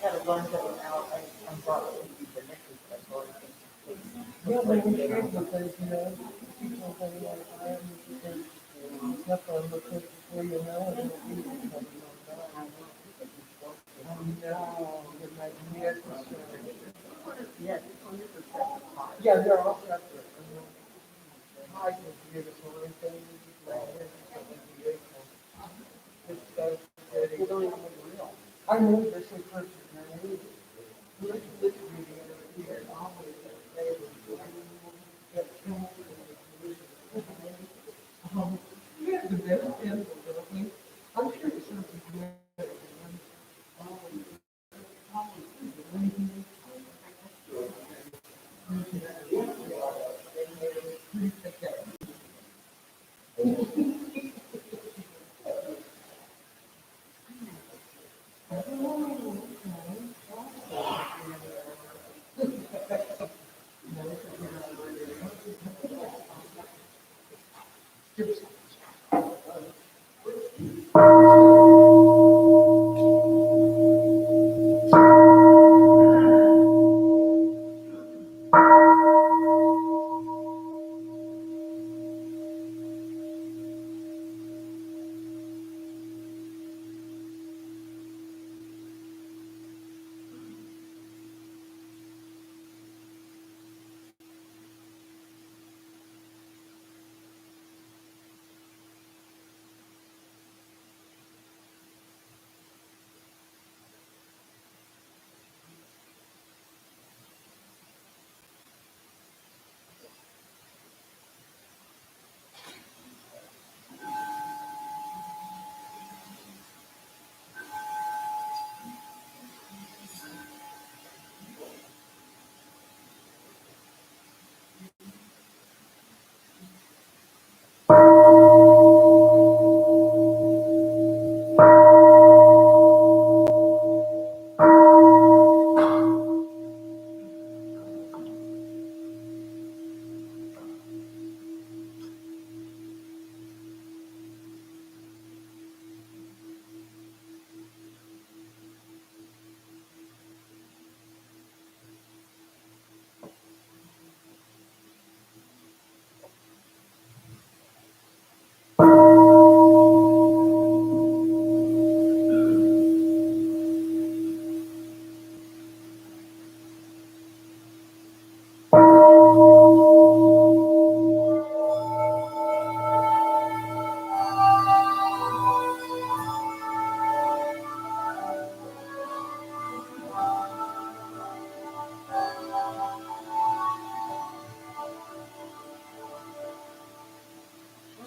Had a bunch of them out. I brought it with you for next week. That's all I Yeah, but we should, because, you know, people have a lot of time, because that's what I'm looking for, you know, and it'll be something like that. No, the magnificent. Yeah, this one is a separate pot. Yeah, they're all separate. Pie is beautiful, and things like this, something beautiful. It's so pretty. You don't even have a real. I knew this was perfect, and I knew it. Look at this beauty over here, always that flavor. That comes from the yeah, the best animal, don't we? I'm sure it's something good.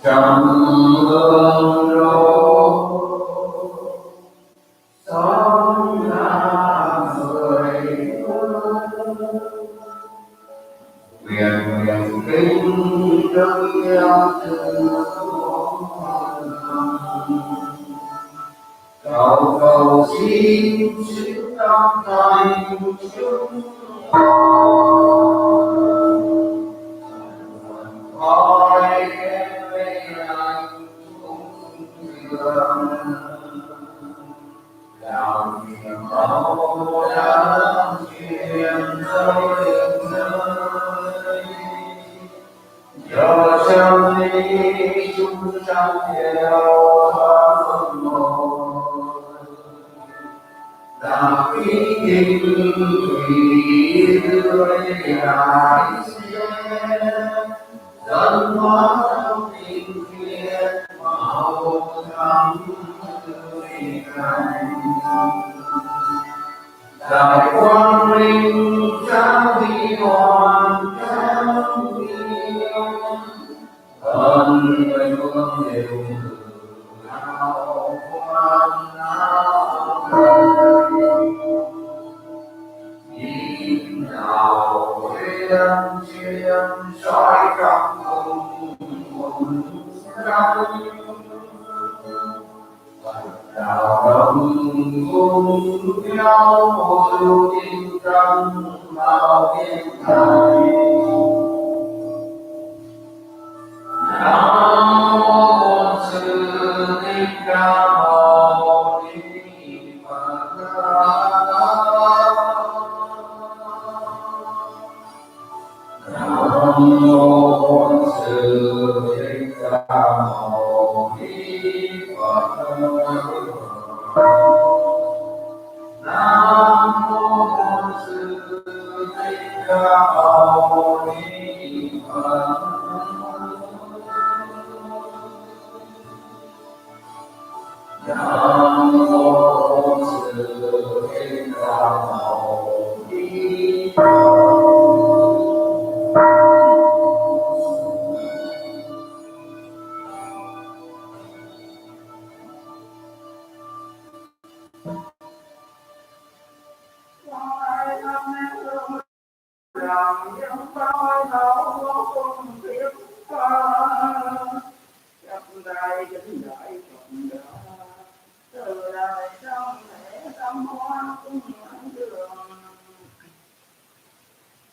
Trong hương đô sống là người nguyện nguyện kính đức yêu thương cầu cầu xin sự trong thành chúng khói về anh cũng đạo niềm máu đã truyền nơi nơi cho trong đi chúng trong theo pháp môn là quý kinh thủy tươi hải dân hóa trong tình khiết màu thắm tươi cảnh đại quang minh giáo huy hoàn trong yêu ơn người hương đều hào quang nào nhìn nào duyên duyên soi trong cùng răng đạo đồng cùng nhau hội tinh trong bao kiếp này. Nam mô Sư Thích Ca Mâu Ni Phật. Nam mô Sư Thích Ca Mâu Ni Phật. Nam mô Sư Thích Ca Mâu Ni Phật. Nam mô Sư Thích Ca Mâu Ni Phật. Lòng dân bao thấu vô cùng thiết tha, chấp đại kính đại phận đạo, từ đời trong thể tâm hoa cung đường.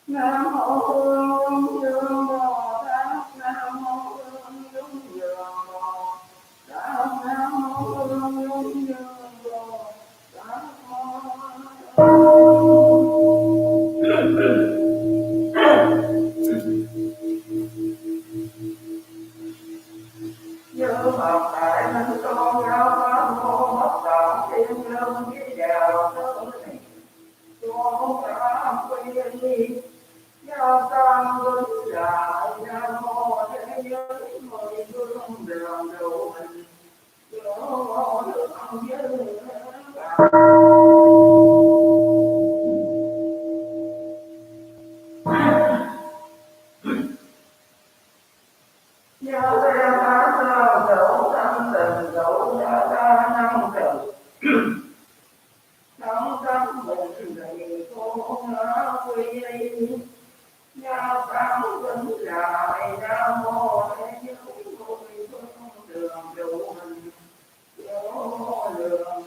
Nam mô Hương Dương Bồ Tát, Nam mô Hương Dương Bồ Tát, Nam mô Hương Dương Bồ Tát. Như Phật Đại Minh Tôn giáo pháp môn bất động thiên lương với đạo tư này, cho cả quy y, giao tam vinh đại nam mô thế giới mười phương đường độ mình, cho nước ông với nhớ theo pháp sao đủ tâm tình đủ đã ta năng trừ trong tâm mình đầy khổ ngã quy y, nhớ tam vinh lại nam mô thế giới mười phương đường độ mình, cho đường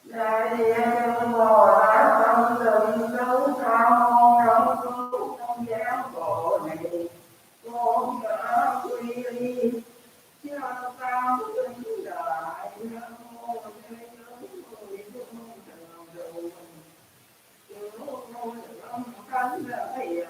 đại diện Bồ Tát tâm tình cứu cao môn trong cứu trong giác khổ này, con đã quy y, cha tam vinh đại nam mô thế giới mười phương đường độ mình, cứu con tâm cánh đại.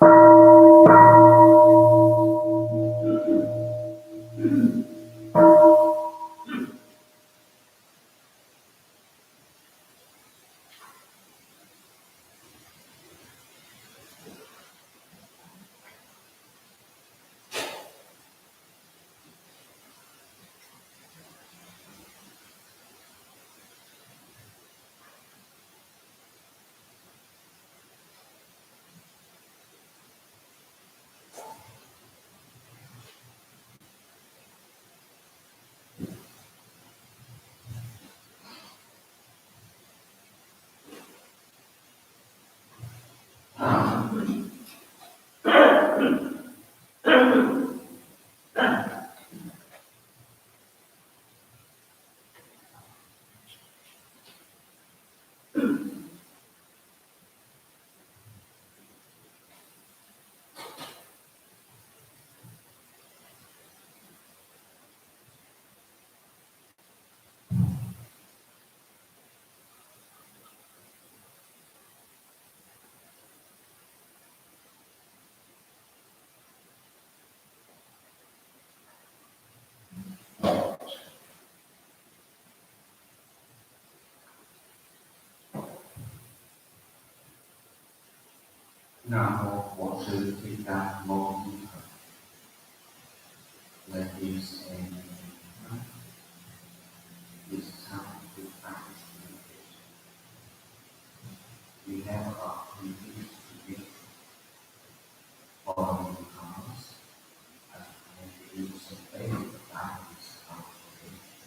Nam mô Bổn Sư Thích Ca Mâu Ni Phật. Let me say this time to practice meditation. We have about 3 minutes to give following the comments and use some favorite practice of meditation.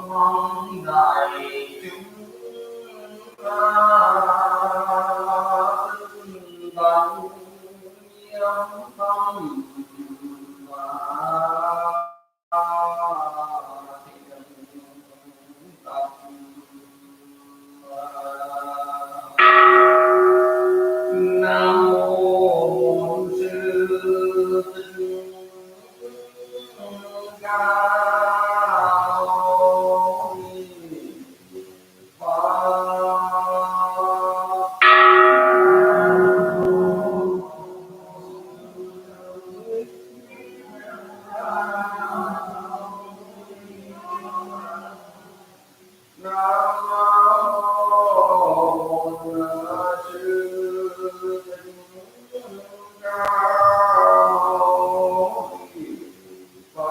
mong đại chúng bằng nhiêu không nam mô Bổn Sư Thích Ca Mâu Ni Phật. Nam mô Bổn Sư Thích Ca Mâu Ni Phật.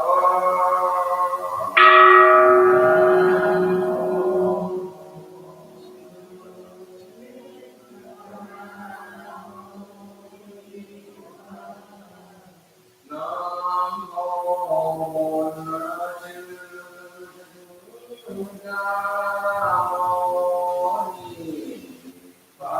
Nam mô Bổn Sư Thích Ca Mâu Ni Phật.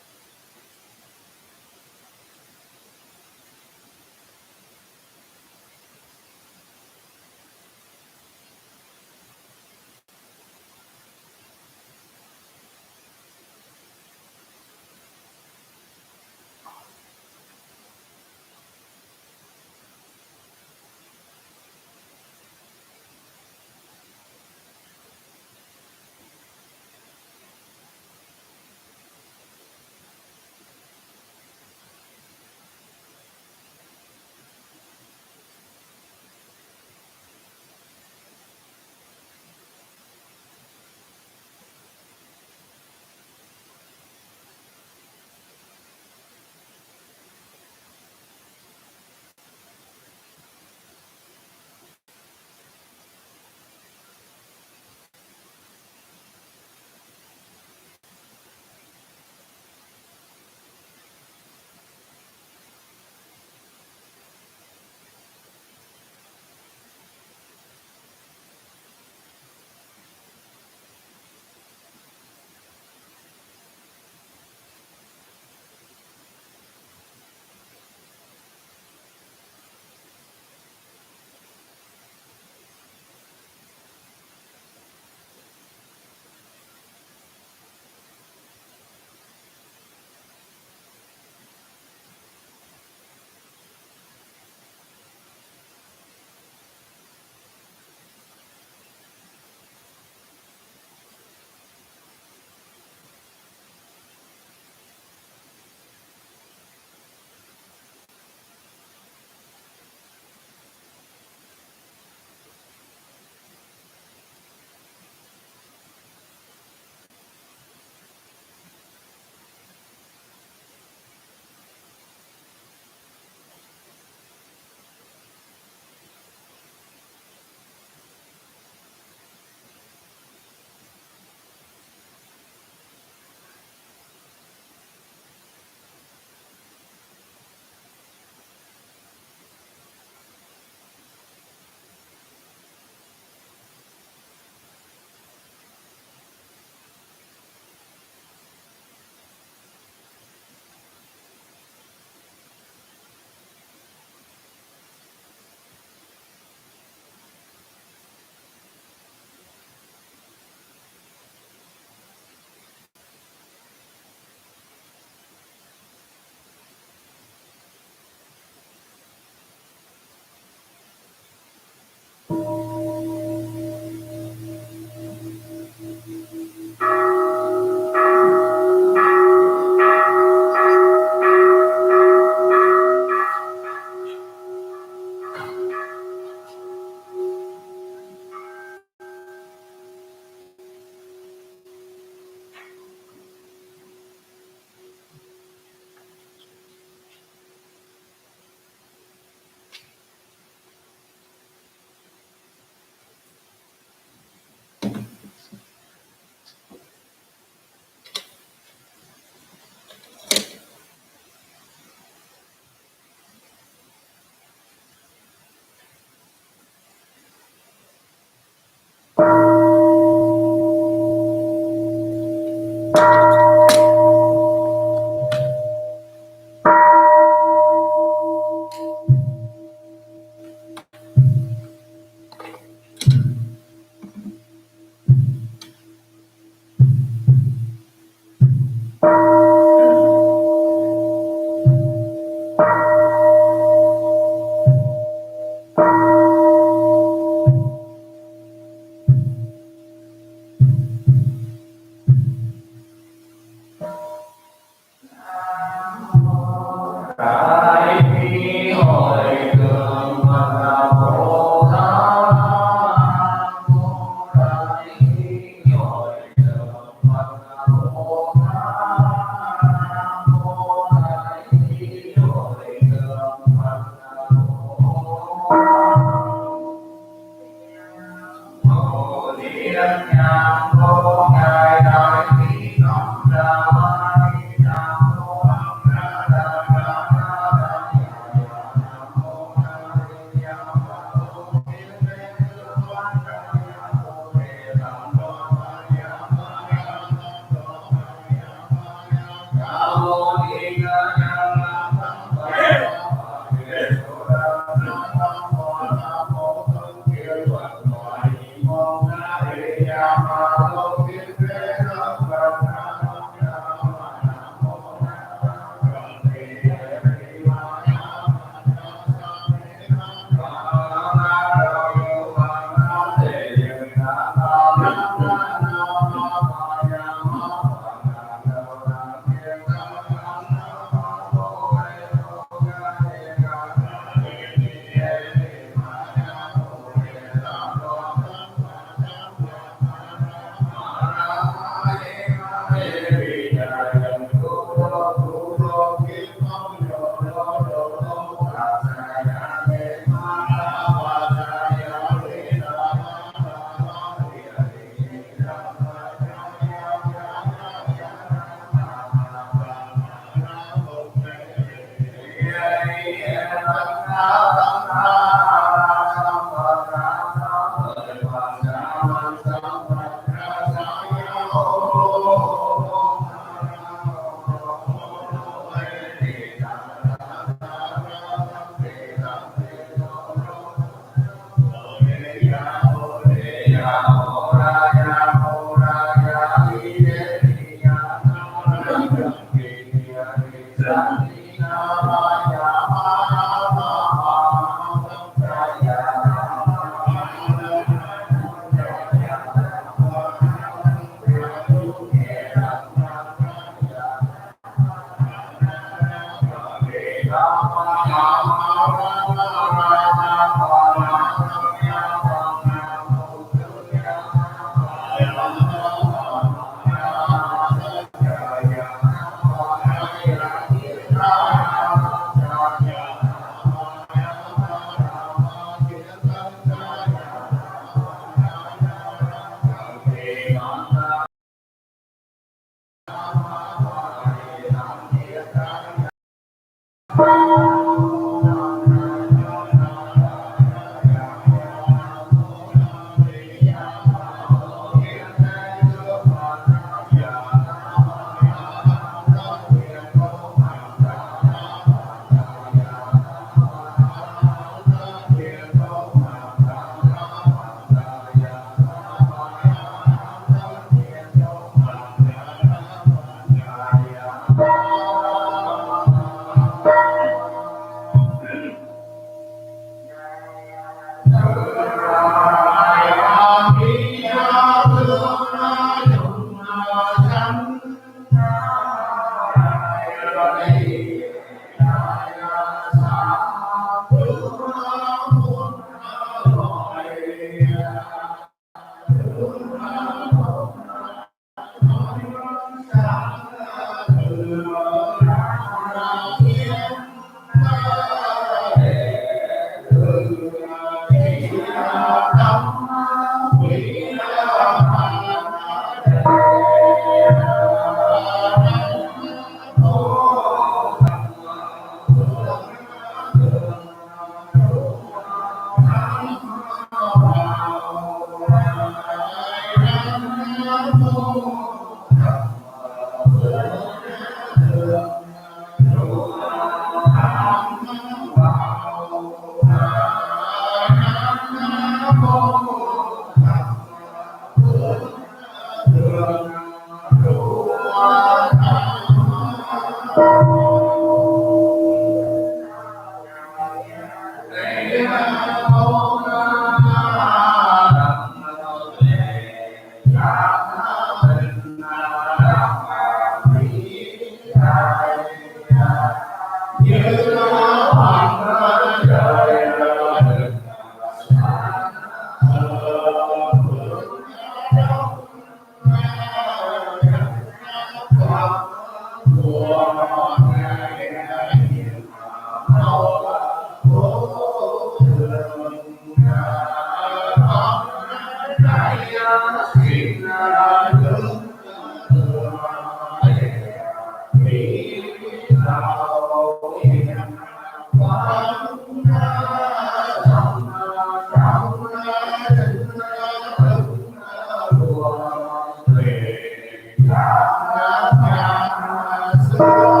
Thank you.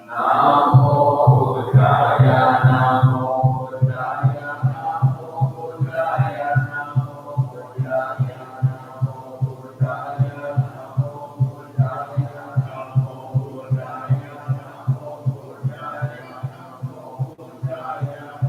Namo Buddhaya, Namo Buddhaya, Namo Buddhaya, Namo Buddhaya, Namo Buddhaya, Namo Buddhaya, Namo Buddhaya, Namo Buddhaya, Namo Buddhaya,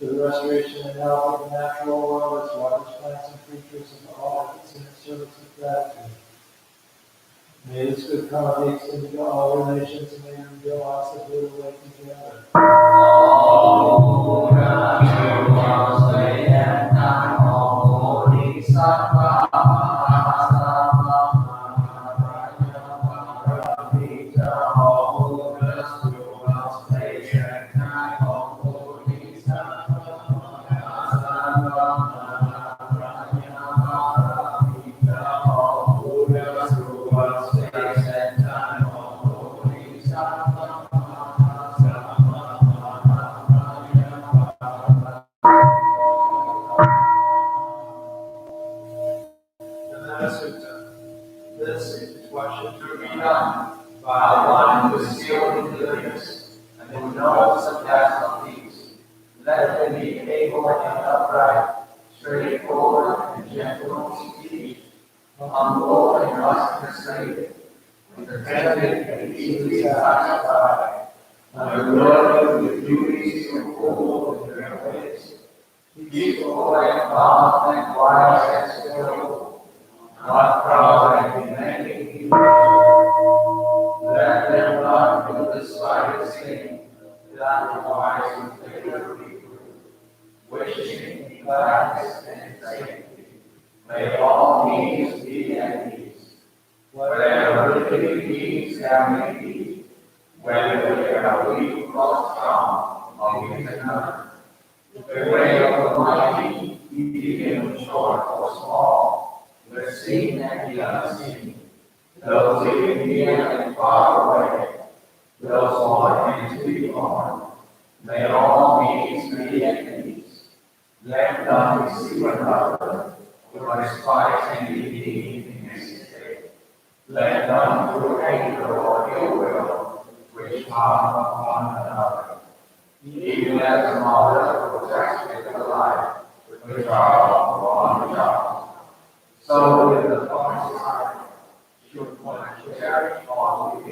to the restoration and health of the natural world, its waters, plants, and creatures, and all efforts in its service of gratitude. May this good karma be extended to all relations, and may we realize the Buddha way together. This is what should be done by one who is skilled in goodness and who knows the path of peace. Let them be able and upright, straightforward and gentle in speech, humble and concentrated, contented and easily satisfied, unburdened with duties and full of their ways, peaceful and calm and wise and skillful, not proud and demanding. Let them not do the slightest thing without wise with favor people, wishing gladness and safety. May all beings be at peace. Whatever living beings there may be, whether they are weak or strong, always another. The way of the mighty, even short or small, the seen and the unseen, those living near and far away, those born and to be born, may all beings be at peace. Let none receive another, or despise any being in his state. Let none through anger or ill will wish harm upon another. Even as a mother protects the life, the child upon the child. So with the conscious heart, should one cherish all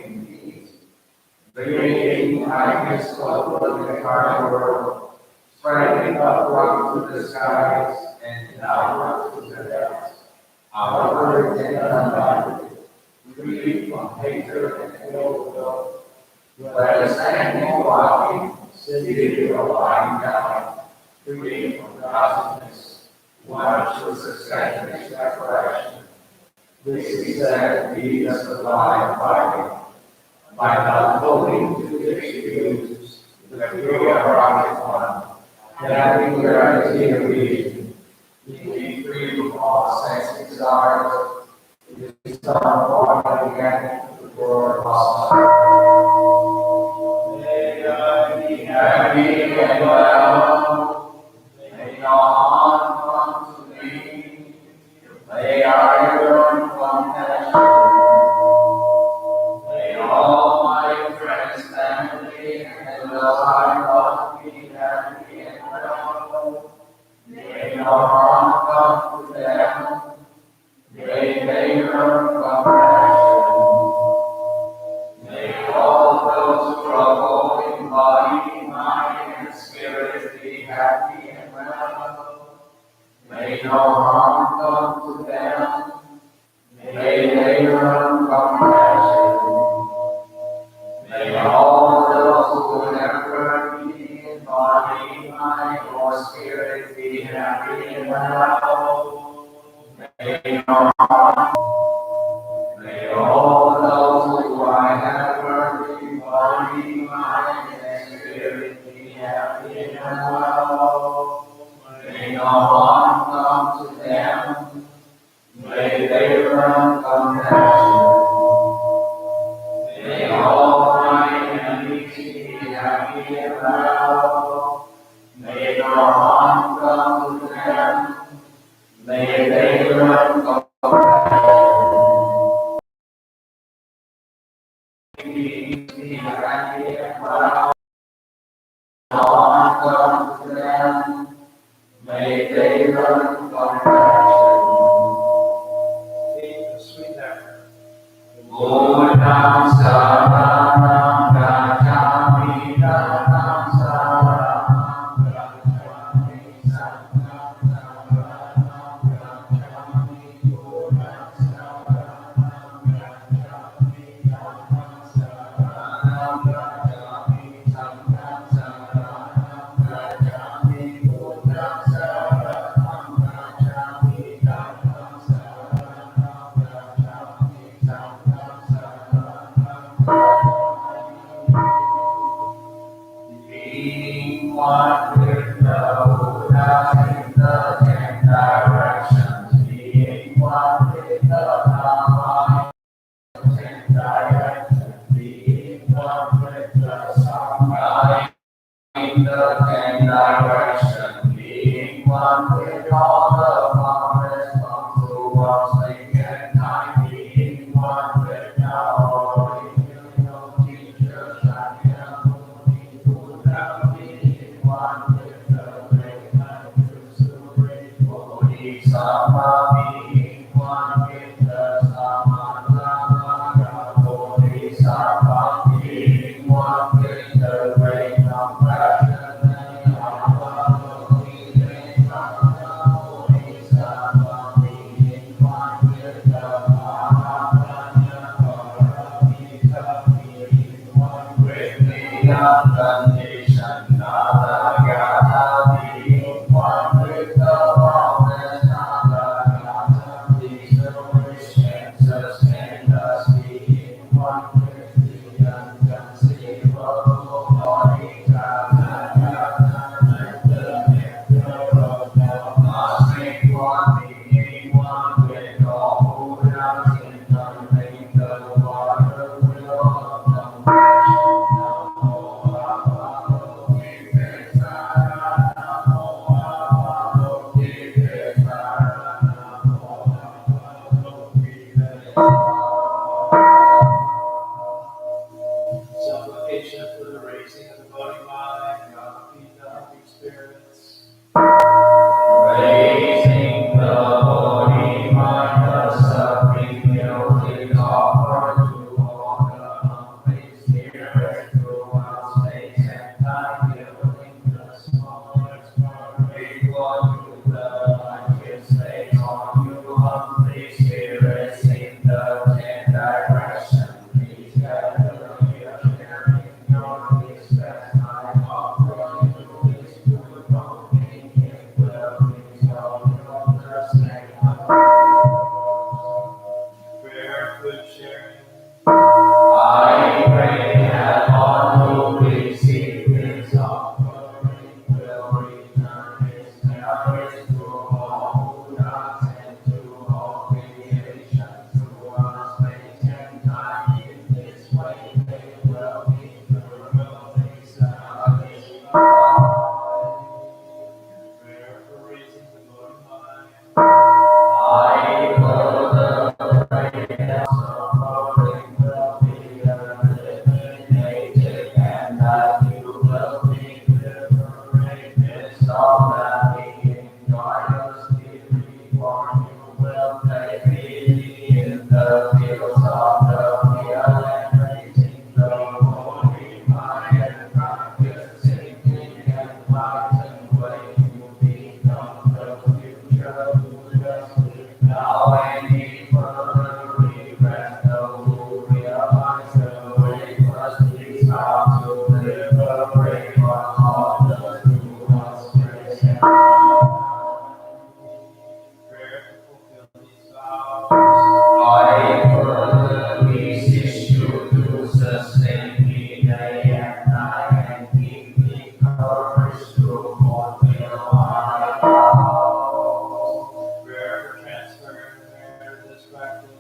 creating kindness over the entire world, spreading upward to the skies and downward to the depths. Our words and unbounded, free from hatred and ill will. Whether standing or walking, sitting or lying down, free from godliness, one to succession and separation. This is said to be the sublime fighting. By not holding to the excuse, the pure rocket one, having clarity of vision, being free from all sense desires, is done for again before possible. May I be happy and well. May no harm come to me. May I learn from passion. May all my friends, family, and those I love be happy and well. May no harm come to them. May they learn from passion. May all those who struggle in body, mind, and spirit be happy and well. May no harm come to them. May they learn from passion. May all those who never be in body, mind, or spirit be happy and well. May no harm. May all those who I have heard in body, mind, and spirit be happy and well. May no harm come to them. May they learn compassion. May all my enemies be happy and well. May no harm come to them. May they learn compassion. Be happy and well. No harm come to them. May they learn compassion. Sweet effort. Buddham saranam gacchami, dhammam saranam gacchami, sangham saranam gacchami, Buddham saranam gacchami, dhammam saranam gacchami, sangham saranam gacchami, Buddham saranam gacchami, dhammam saranam gacchami, sangham being one with the Buddha in the 10 directions, being one with the Dhamma in the 10 directions, being one with the Sangha in the 10 directions, being one with all the prophets from towards length and time, being one with our original teachers and Buddha, being one with the great and true supreme Bodhisattva, being one with the Samadhamma Bodhisattva, being one with the great compassion and love, being Bodhisattva, being one with the Mahamaya Paramita, being one with the unconditioned Nada, being one with the boundless Nada, please nourish and sustain us, being one with the unconceivable Bodhisattva, and the nectar of Dhamma, make one, being one with all Buddhas, incarnate the water will of compassion. Namo Bhagavato Viveksara, Namo Bhagavato Viveksara, Namo Bhagavato Viveksara. Supplication for the raising of the body, mind, God, happy spirits. Raising the body, mind, the suffering guilt is offered to all the hungry spirits. the fields of the field and raising the holy mind and practicing and enlightened way to become the future Buddhist. Now any further regret, those who realize the way first is how to liberate what others do us grace and prayer to fulfill these vows. I further beseech you to sustain me day and night and keep me courage to fulfill my vows. Prayer for transfer this practice.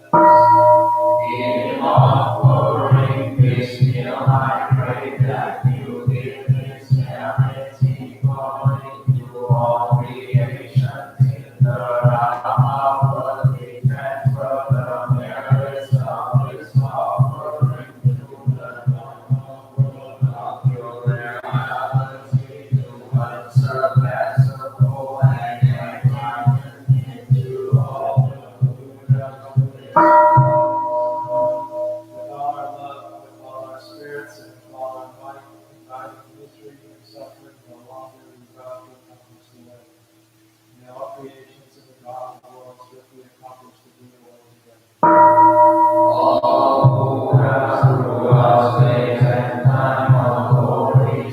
In offering this meal, I pray that you give this charity glory to all creations in the Rama, we transfer the merits of this offering to the Lord of your reality to unsurpassable and enlightenment into all the Buddha's with all our love, with all our spirits, and with all our might, inviting misery and suffering no longer we vow to accomplish the way. May all creations in the God of the world swiftly accomplish the good will together. All who pass through our space and time of glory,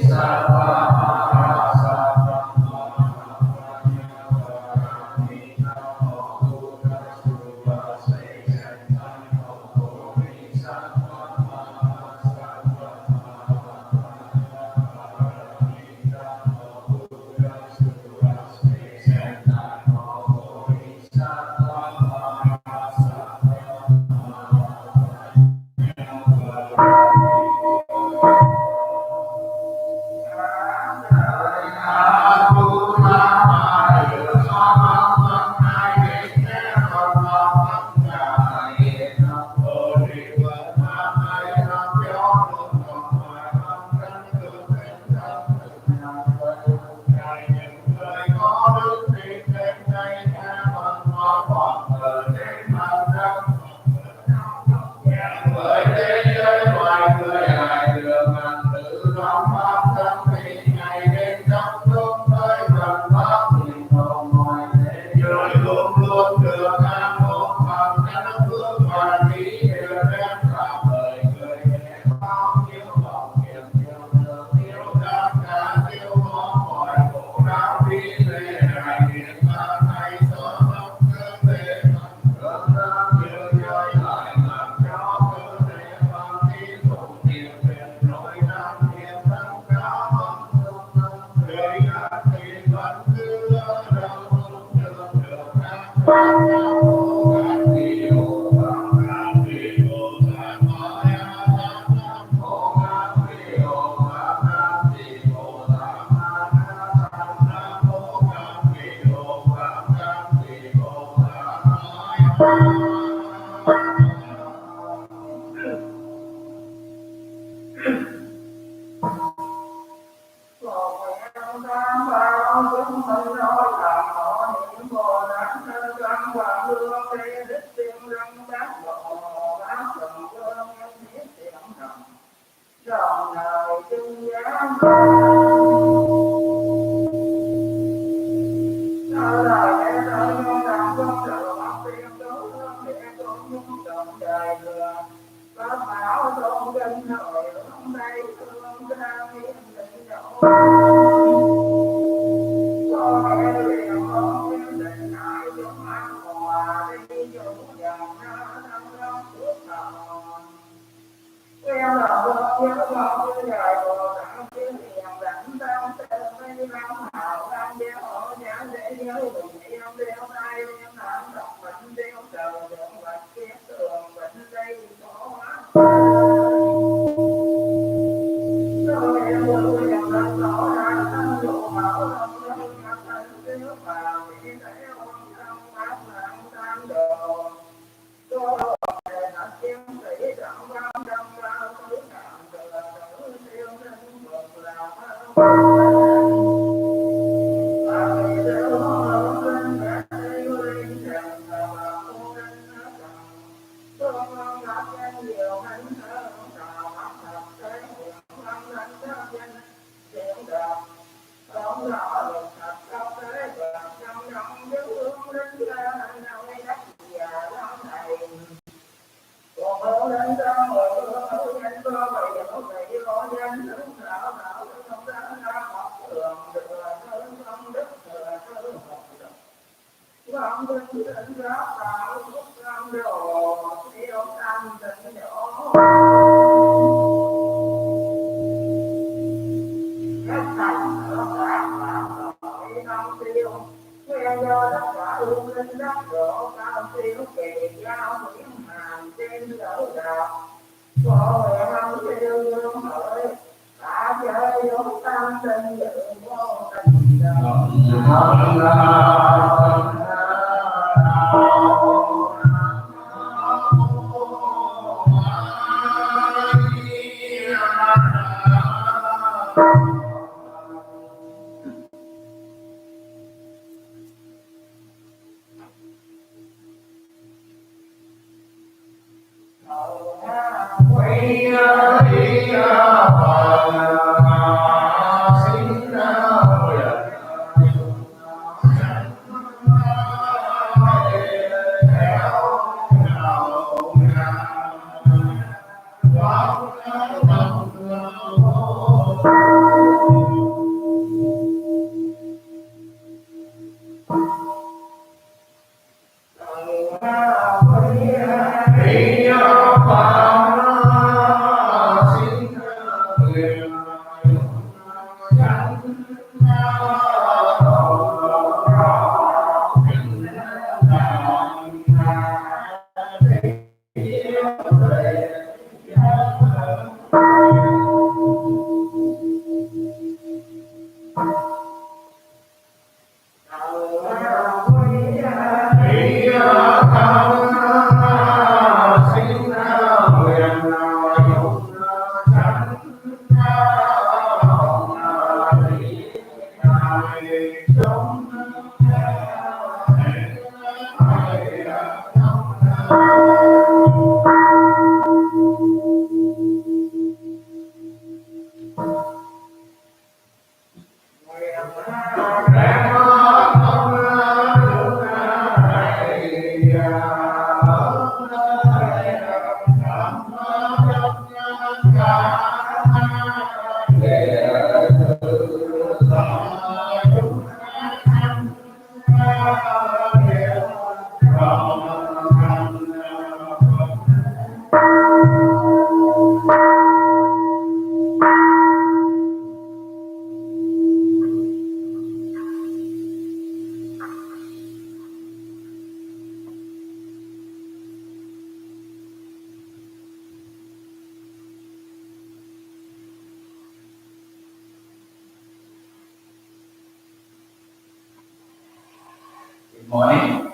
Good morning.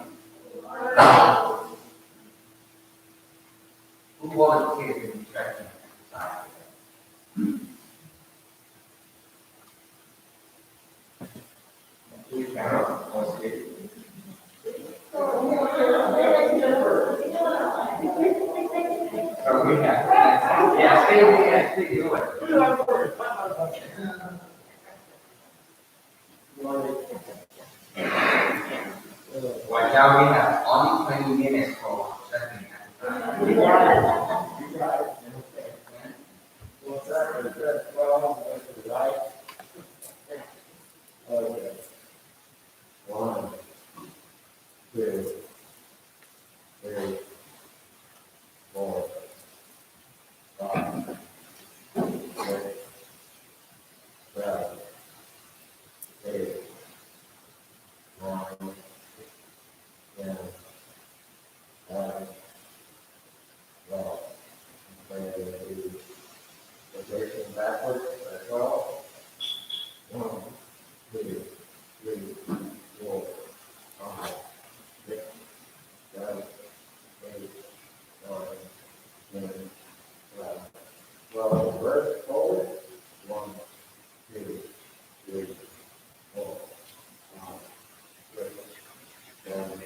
Who volunteered in the stretching exercise? Please, Carol, volunteer. So we have, yeah, stay, do it. Right now we have only 20 minutes for stretching exercise. Okay. 1, 2, 3, 4, 5, 6, 7, 8, 9, 10, 11, 12. Okay, rotation backwards, that's 12. 1, 2, 3, 4, 5, 6, 7, 8, 9, 10, 11, 12. Reverse forward. 1, 2, 3, 4, 5, 6, 7,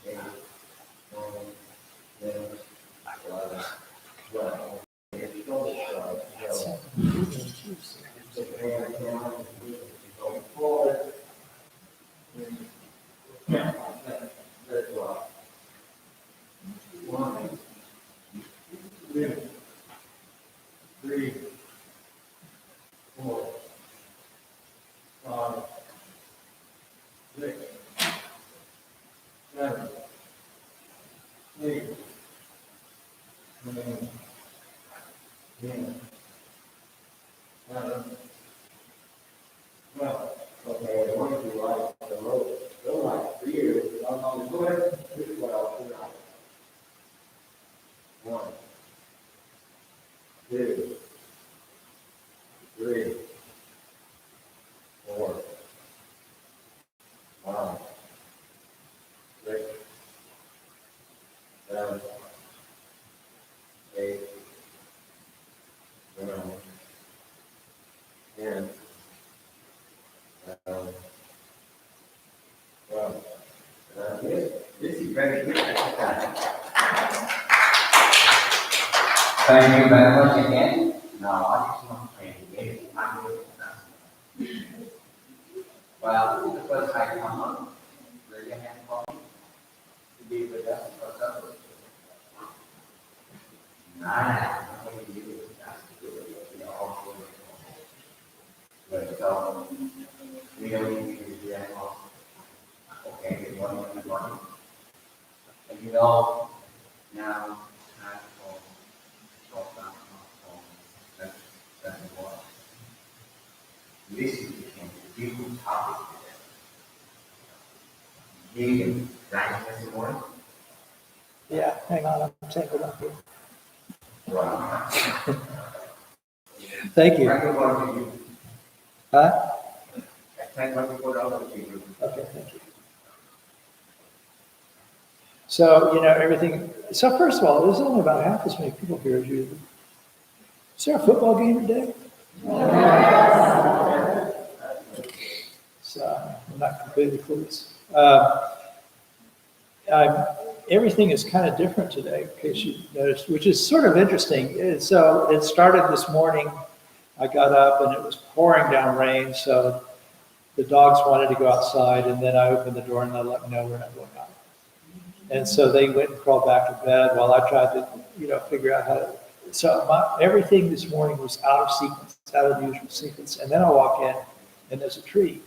8, 9, 10, 2, 3, 4, 5, 6, 7, 8, 9, 10, 11, 12. Okay, I want to do like the road. Go like 3 years. Go ahead. This is what I'll do. 1, 2, 3, 4, 5, 6, 7, 8, 9, 10, 11, 12. This is very good. Thank you very much again. Now, I just want to say again, I'm going to well, this is the first time I come on. Raise your hand for me to be with us for supper. Nice. That's good. We are all good. So, we don't need to do that all. Okay, good morning, everybody. And you know, now, time for talk about that's what. This is a beautiful topic today. Vegan, right, this morning? Yeah, hang on, I'm taking it up here. Wow. Thank you. Thank you for you. Huh? Thank you for all of you. Okay, thank you. So, you know, everything, so first of all, there's only about half as many people here as usual. Is there a football game today? So, I'm not completely clueless. Everything is kind of different today, in case you noticed, which is sort of interesting. So it started this morning. I got up and it was pouring down rain, so the dogs wanted to go outside, and then I opened the door and they let me know we're not going out. And so they went and crawled back to bed while I tried to, you know, figure out how to. So everything this morning was out of sequence, out of the usual sequence. And then I walk in and there's a tree.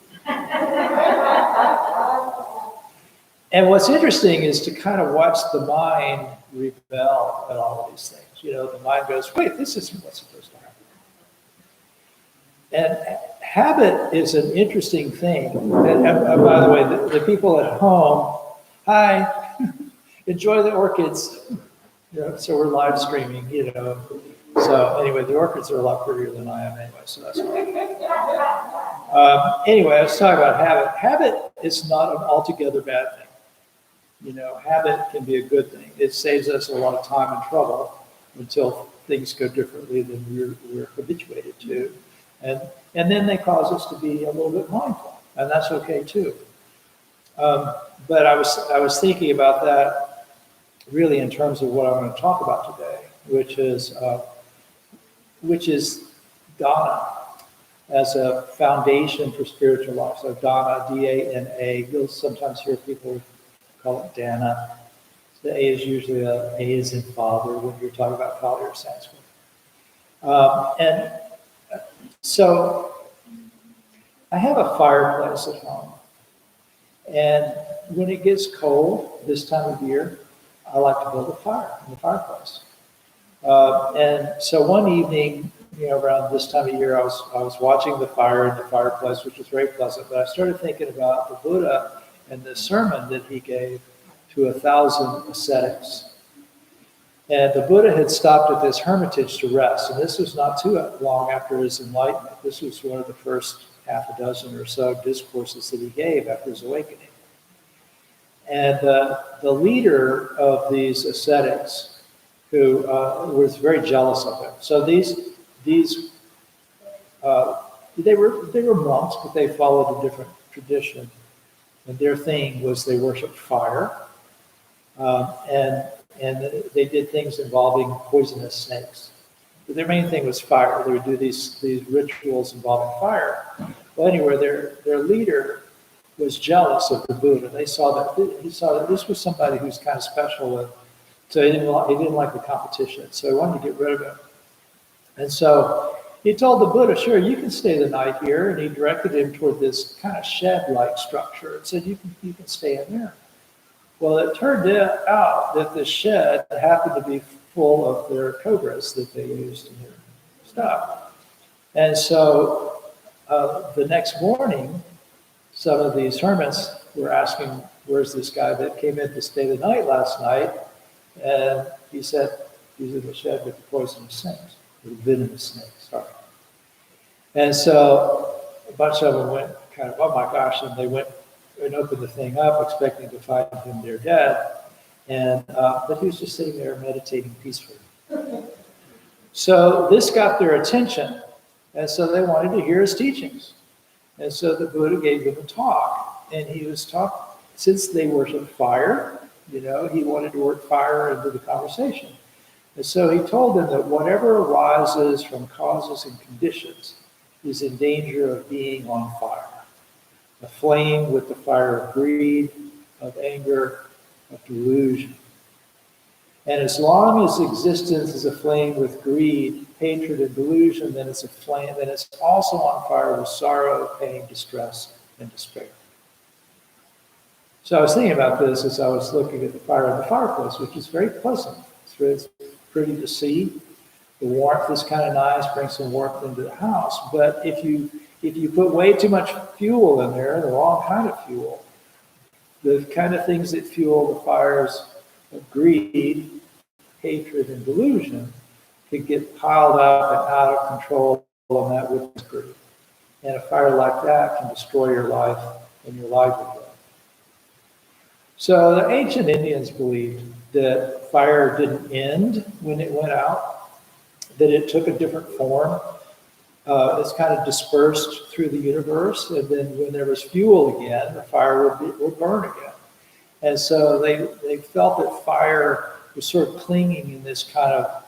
And what's interesting is to kind of watch the mind rebel at all of these things. You know, the mind goes, wait, this isn't what's supposed to happen. And habit is an interesting thing. And by the way, the people at home, hi, enjoy the orchids. You know, so we're live streaming, you know. So anyway, the orchids are a lot prettier than I am anyway, so that's fine. Anyway, I was talking about habit. Habit is not an altogether bad thing. You know, habit can be a good thing. It saves us a lot of time and trouble until things go differently than we're habituated to. And then they cause us to be a little bit mindful, and that's okay too. But I was thinking about that really in terms of what I'm going to talk about today, which is dana as a foundation for spiritual life. So dana, D-A-N-A. You'll sometimes hear people call it dana. The A is usually A is in father when you're talking about Pali or Sanskrit. And so I have a fireplace at home. And when it gets cold this time of year, I like to build a fire in the fireplace. And so one evening, you know, around this time of year, I was watching the fire in the fireplace, which was very pleasant. But I started thinking about the Buddha and the sermon that he gave to 1,000 ascetics. And the Buddha had stopped at this hermitage to rest. And this was not too long after his enlightenment. This was one of the first half a dozen or so discourses that he gave after his awakening. And the leader of these ascetics, who was very jealous of him. So they were monks, but they followed a different tradition. And their thing was they worshiped fire, and they did things involving poisonous snakes. But their main thing was fire. They would do these rituals involving fire. Well, anyway, their leader was jealous of the Buddha. He saw that this was somebody who's kind of special So he didn't like the competition. So he wanted to get rid of him. And so he told the Buddha, sure, you can stay the night here. And he directed him toward this kind of shed-like structure and said, you can stay in there. Well, it turned out that the shed happened to be full of their cobras that they used in their stuff. And so the next morning, some of these hermits were asking, where's this guy that came in to stay the night last night? And he said, he's in the shed with the poisonous snakes, the venomous snakes, sorry. And so a bunch of them went kind of, oh my gosh, and they went and opened the thing up, expecting to find him there dead. And but he was just sitting there meditating peacefully. So this got their attention, and so they wanted to hear his teachings. And so the Buddha gave them a talk, and he was talking, since they worship fire, he wanted to work fire into the conversation. And so he told them that whatever arises from causes and conditions is in danger of being on fire. Aflame with the fire of greed, of anger, of delusion. And as long as existence is aflame with greed, hatred, and delusion, then it's aflame, then it's also on fire with sorrow, pain, distress, and despair. So I was thinking about this as I was looking at the fire in the fireplace, which is very pleasant. It's pretty to see. The warmth is kind of nice, brings some warmth into the house. But if you put way too much fuel in there, the wrong kind of fuel, the kind of things that fuel the fires of greed, hatred, and delusion could get piled up and out of control, and that would be greed. And a fire like that can destroy your life and your livelihood. So the ancient Indians believed that fire didn't end when it went out, that it took a different form. It's kind of dispersed through the universe, and then when there was fuel again, the fire would burn again. And so they felt that fire was sort of clinging in this kind of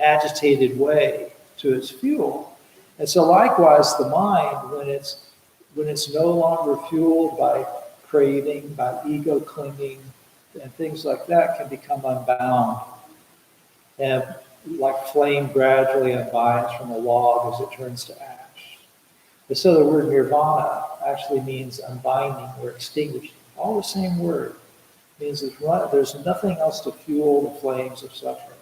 agitated way to its fuel. And so likewise, the mind, when it's no longer fueled by craving, by ego clinging, and things like that, can become unbound. And like flame gradually unbinds from a log as it turns to ash. And so the word nirvana actually means unbinding or extinguishing. All the same word. It means there's nothing else to fuel the flames of suffering.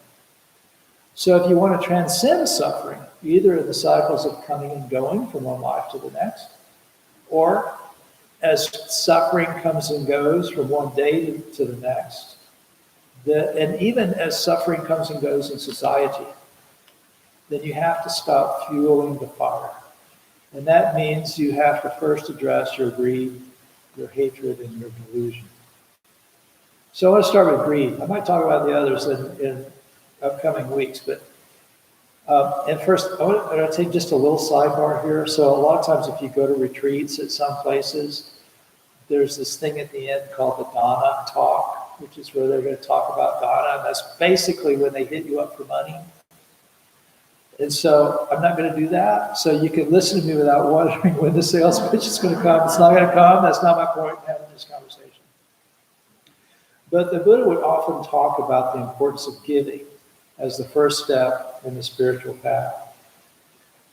So if you want to transcend suffering, either in the cycles of coming and going from one life to the next, or as suffering comes and goes from one day to the next, and even as suffering comes and goes in society, then you have to stop fueling the fire. And that means you have to first address your greed, your hatred, and your delusion. So I want to start with greed. I might talk about the others in upcoming weeks, but and first, I want to take just a little sidebar here. So a lot of times if you go to retreats at some places, there's this thing at the end called the Dana talk, which is where they're going to talk about Dana. And that's basically when they hit you up for money. And so I'm not going to do that. So you can listen to me without wondering when the sales pitch is going to come. It's not going to come. That's not my point in having this conversation. But the Buddha would often talk about the importance of giving as the first step in the spiritual path.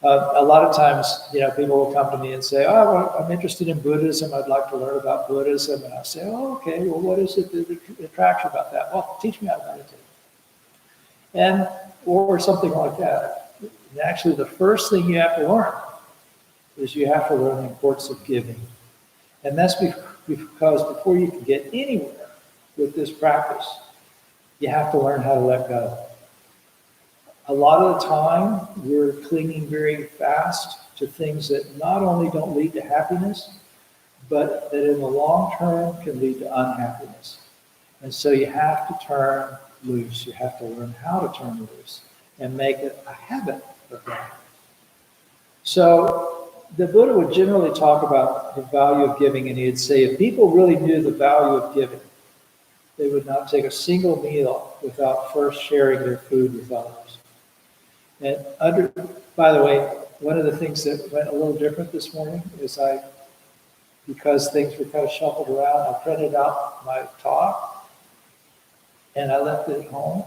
A lot of times, people will come to me and say, oh, I'm interested in Buddhism. I'd like to learn about Buddhism. And I say, oh, okay, well, what is it that attracts you about that? Well, teach me how to meditate. Or something like that. And actually, the first thing you have to learn is you have to learn the importance of giving. And that's because before you can get anywhere with this practice, you have to learn how to let go. A lot of the time, we're clinging very fast to things that not only don't lead to happiness, but that in the long term can lead to unhappiness. And so you have to turn loose. You have to learn how to turn loose and make it a habit of that. So the Buddha would generally talk about the value of giving, and he'd say if people really knew the value of giving, they would not take a single meal without first sharing their food with others. And by the way, one of the things that went a little different this morning is because things were kind of shuffled around, I printed out my talk. and I left it at home.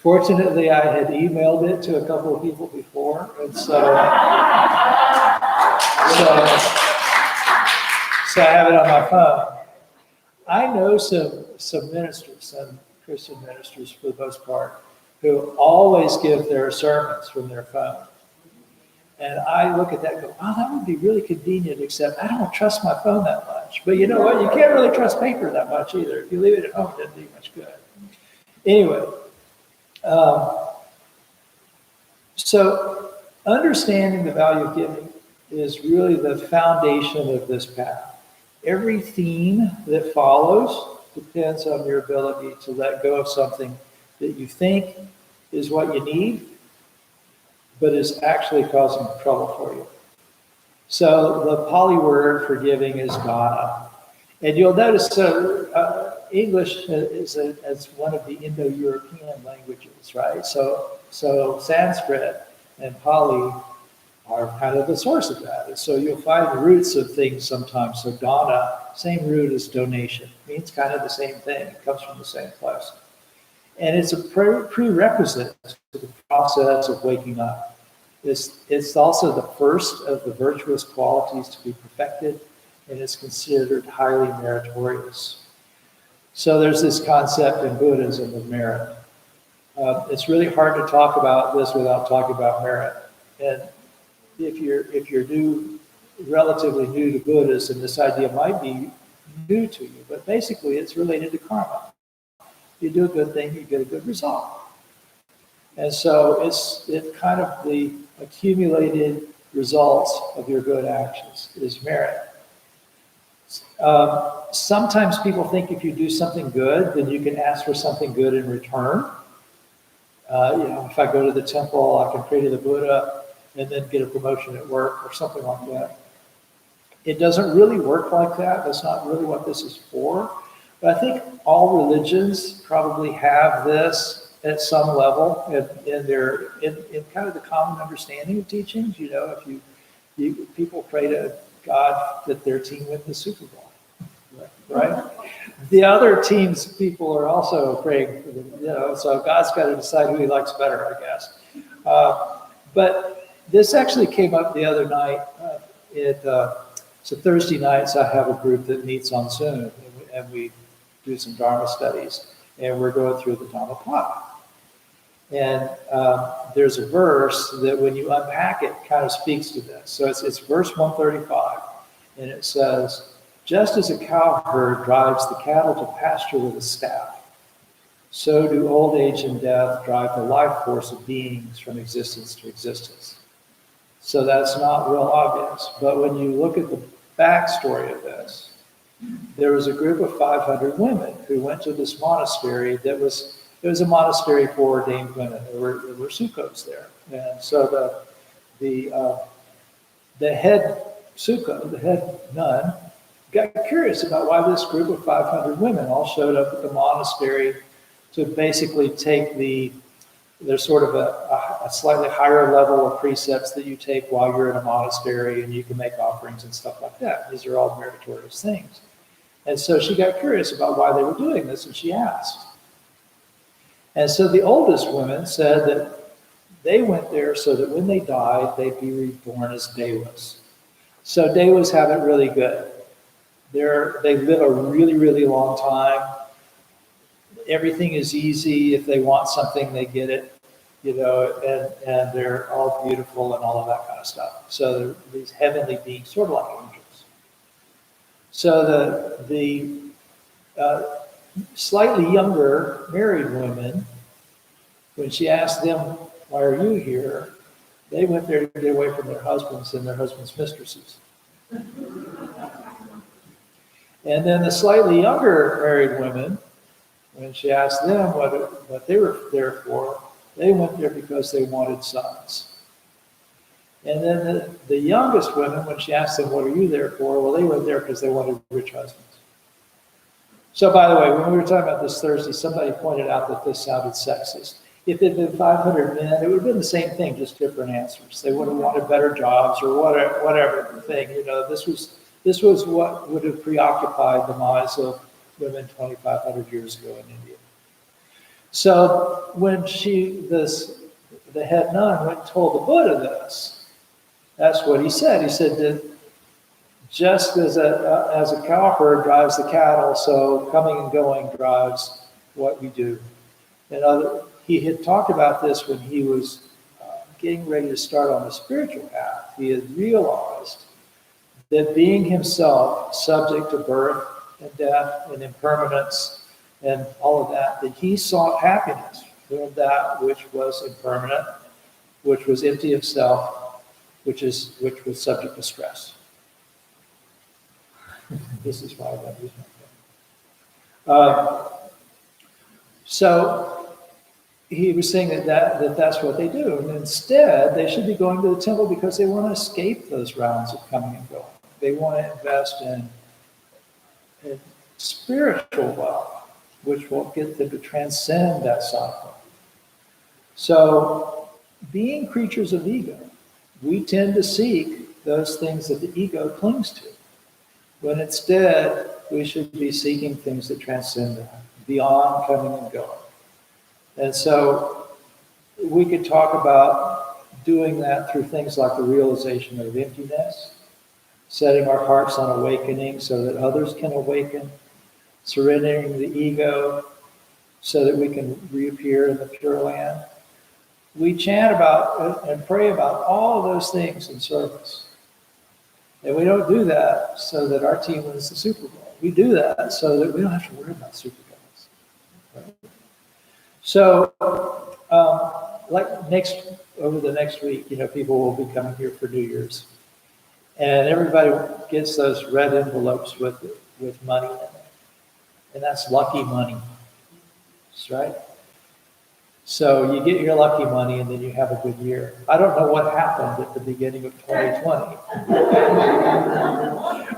Fortunately, I had emailed it to a couple of people before, and so I have it on my phone. I know some ministers, some Christian ministers for the most part, who always give their sermons from their phone. And I look at that and go, wow, that would be really convenient, except I don't trust my phone that much. But you know what? You can't really trust paper that much either. If you leave it at home, it doesn't do much good. Anyway, so understanding the value of giving is really the foundation of this path. Every theme that follows depends on your ability to let go of something that you think is what you need, but is actually causing trouble for you. So the Pali word for giving is dana. And you'll notice, English is one of the Indo-European languages, right? So Sanskrit and Pali are kind of the source of that. And so you'll find the roots of things sometimes. So dana, same root as donation, means kind of the same thing. It comes from the same place. And it's a prerequisite to the process of waking up. It's also the first of the virtuous qualities to be perfected, and it's considered highly meritorious. So there's this concept in Buddhism of merit. It's really hard to talk about this without talking about merit. And if you're relatively new to Buddhism, this idea might be new to you, but basically it's related to karma. You do a good thing, you get a good result. And so it's kind of the accumulated results of your good actions is merit. Sometimes people think if you do something good, then you can ask for something good in return. If I go to the temple, I can pray to the Buddha and then get a promotion at work or something like that. It doesn't really work like that. That's not really what this is for. But I think all religions probably have this at some level in kind of the common understanding of teachings. If people pray to God that their team win the Super Bowl, right? The other team's people are also praying for them, so God's got to decide who he likes better, I guess. But this actually came up the other night. So Thursday nights, I have a group that meets on Zoom, and we do some Dharma studies, and we're going through the Dhammapada. And there's a verse that when you unpack it, kind of speaks to this. So it's verse 135, and it says, just as a cowherd drives the cattle to pasture with a staff, so do old age and death drive the life force of beings from existence to existence. So that's not real obvious. But when you look at the backstory of this, there was a group of 500 women who went to this monastery it was a monastery for ordained women. There were sukkos there. And so the head sukko, the head nun, got curious about why this group of 500 women all showed up at the monastery to basically take there's sort of a slightly higher level of precepts that you take while you're in a monastery, and you can make offerings and stuff like that. These are all meritorious things. And so she got curious about why they were doing this, and she asked. And so the oldest women said that they went there so that when they died, they'd be reborn as devas. So devas have it really good. They live a really, really long time. Everything is easy. If they want something, they get it, and they're all beautiful and all of that kind of stuff. So they're these heavenly beings, sort of like angels. So the slightly younger married women, when she asked them, why are you here? They went there to get away from their husbands and their husbands' mistresses. And then the slightly younger married women, when she asked them what they were there for, they went there because they wanted sons. And then the youngest women, when she asked them, what are you there for? Well, they went there because they wanted rich husbands. So by the way, when we were talking about this Thursday, somebody pointed out that this sounded sexist. If it had been 500 men, it would have been the same thing, just different answers. They would have wanted better jobs or whatever thing. This was what would have preoccupied the minds of women 2,500 years ago in India. So when the head nun went and told the Buddha this, that's what he said. He said that just as a cow herd drives the cattle, so coming and going drives what we do. He had talked about this when he was getting ready to start on the spiritual path. He had realized that being himself subject to birth and death and impermanence and all of that, that he sought happiness from that which was impermanent, which was empty of self, which was subject to stress. This is why I don't use my phone. So he was saying that's what they do. And instead, they should be going to the temple because they want to escape those rounds of coming and going. They want to invest in spiritual wealth, which will get them to transcend that cycle. So, being creatures of ego, we tend to seek those things that the ego clings to, when instead we should be seeking things that transcend that, beyond coming and going. And so we could talk about doing that through things like the realization of emptiness, setting our hearts on awakening so that others can awaken, surrendering the ego so that we can reappear in the Pure Land. We chant about and pray about all of those things in service. And we don't do that so that our team wins the Super Bowl. We do that so that we don't have to worry about Super Bowls. Right? So, over the next week, people will be coming here for New Year's. And everybody gets those red envelopes with money in it. And that's lucky money. That's right. So you get your lucky money and then you have a good year. I don't know what happened at the beginning of 2020.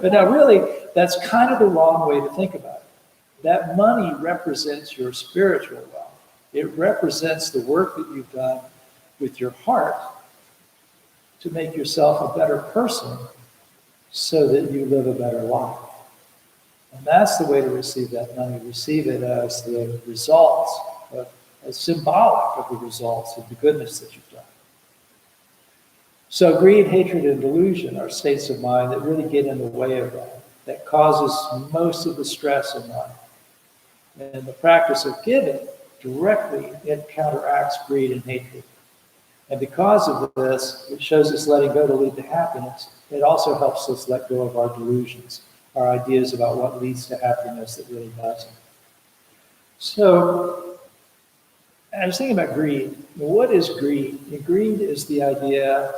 But now really, that's kind of the wrong way to think about it. That money represents your spiritual wealth. It represents the work that you've done with your heart to make yourself a better person so that you live a better life. And that's the way to receive that money. Receive it as the results, as symbolic of the results of the goodness that you've done. So greed, hatred, and delusion are states of mind that really get in the way of that causes most of the stress in life. And the practice of giving directly counteracts greed and hatred. And because of this, it shows us letting go to lead to happiness. It also helps us let go of our delusions, our ideas about what leads to happiness that really doesn't. So, I was thinking about greed. What is greed? Greed is the idea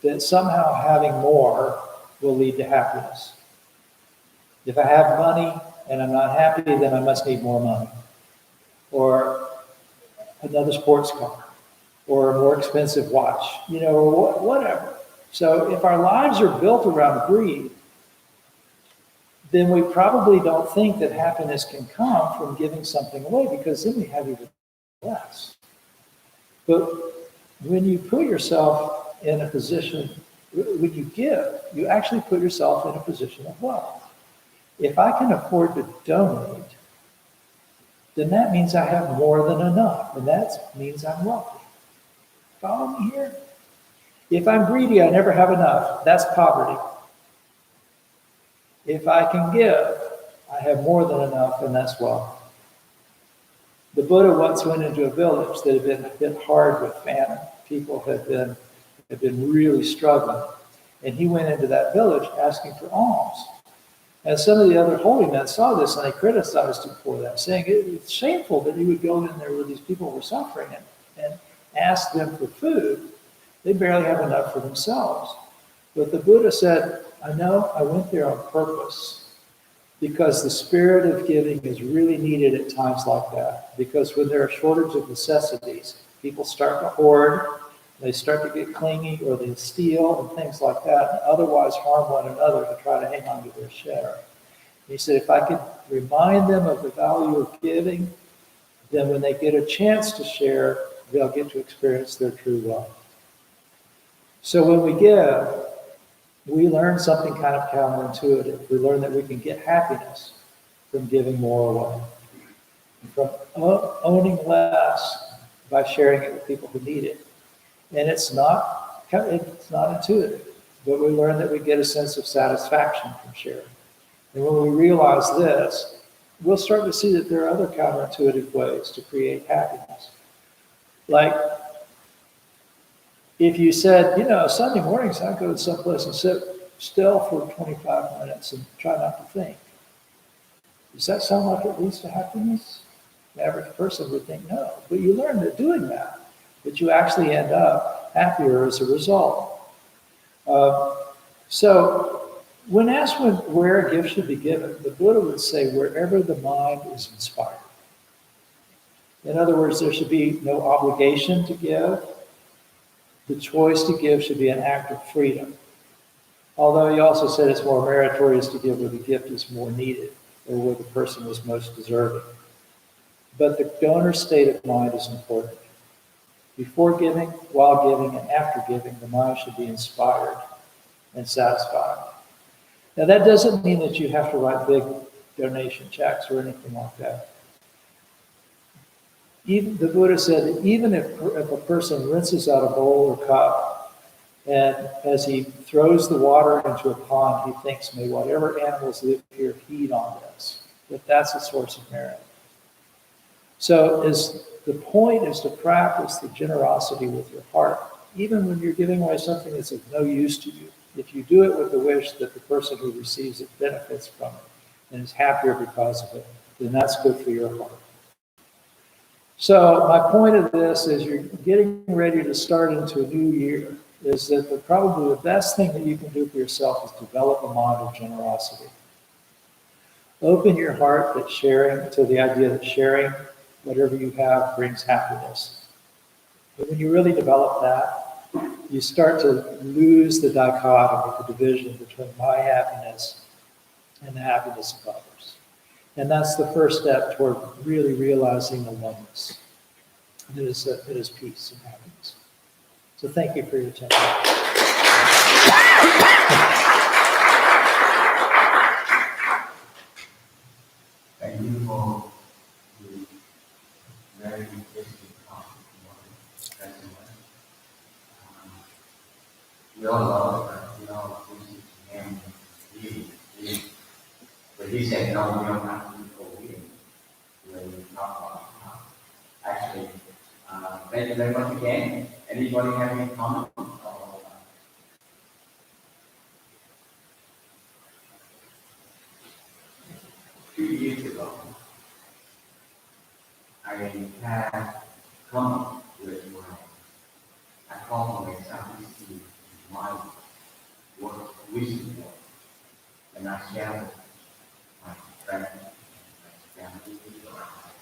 that somehow having more will lead to happiness. If I have money and I'm not happy, then I must need more money. Or another sports car. Or a more expensive watch. Or whatever. So if our lives are built around greed, then we probably don't think that happiness can come from giving something away, because then we have even less. But when you put yourself in a position, when you give, you actually put yourself in a position of wealth. If I can afford to donate, then that means I have more than enough, and that means I'm wealthy. Follow me here? If I'm greedy, I never have enough. That's poverty. If I can give, I have more than enough, and that's wealth. The Buddha once went into a village that had been hit hard with famine. People had been really struggling. And he went into that village asking for alms. And some of the other holy men saw this and they criticized him for that, saying it's shameful that he would go in there where these people were suffering and ask them for food. They barely have enough for themselves. But the Buddha said, I know, I went there on purpose, because the spirit of giving is really needed at times like that. Because when there are shortage of necessities, people start to hoard, they start to get clingy, or they steal and things like that, and otherwise harm one another to try to hang on to their share. He said, if I could remind them of the value of giving, then when they get a chance to share, they'll get to experience their true wealth. So when we give, we learn something kind of counterintuitive. We learn that we can get happiness from giving more away, and from owning less by sharing it with people who need it. And it's not intuitive, but we learn that we get a sense of satisfaction from sharing. And when we realize this, we'll start to see that there are other counterintuitive ways to create happiness. Like if you said, Sunday mornings I go to someplace and sit still for 25 minutes and try not to think. Does that sound like it leads to happiness? The average person would think no, but you learn that doing that you actually end up happier as a result. So when asked where a gift should be given, the Buddha would say wherever the mind is inspired. In other words, there should be no obligation to give. The choice to give should be an act of freedom. Although he also said it's more meritorious to give where the gift is more needed or where the person was most deserving. But the donor's state of mind is important. Before giving, while giving, and after giving, the mind should be inspired and satisfied. Now, that doesn't mean that you have to write big donation checks or anything like that. Even the Buddha said that even if a person rinses out a bowl or cup, and as he throws the water into a pond, he thinks, may whatever animals live here feed on this, that's a source of merit. So the point is to practice the generosity with your heart, even when you're giving away something that's of no use to you. If you do it with the wish that the person who receives it benefits from it and is happier because of it, then that's good for your heart. So my point of this is you're getting ready to start into a new year, is that probably the best thing that you can do for yourself is develop a mind of generosity. Open your heart to the idea that sharing whatever you have brings happiness. But when you really develop that, you start to lose the dichotomy, the division between my happiness and the happiness of others. And that's the first step toward really realizing the oneness. It is peace and happiness. So thank you for your attention. Thank you for the very interesting testimony. We all love him. But he said, no, we don't have to do for reading. We talk about it. Actually, thank you very much again. Anybody have any comments? 2 years ago, I had come with I called myself my work wisdom, and I shared with my friends, my family,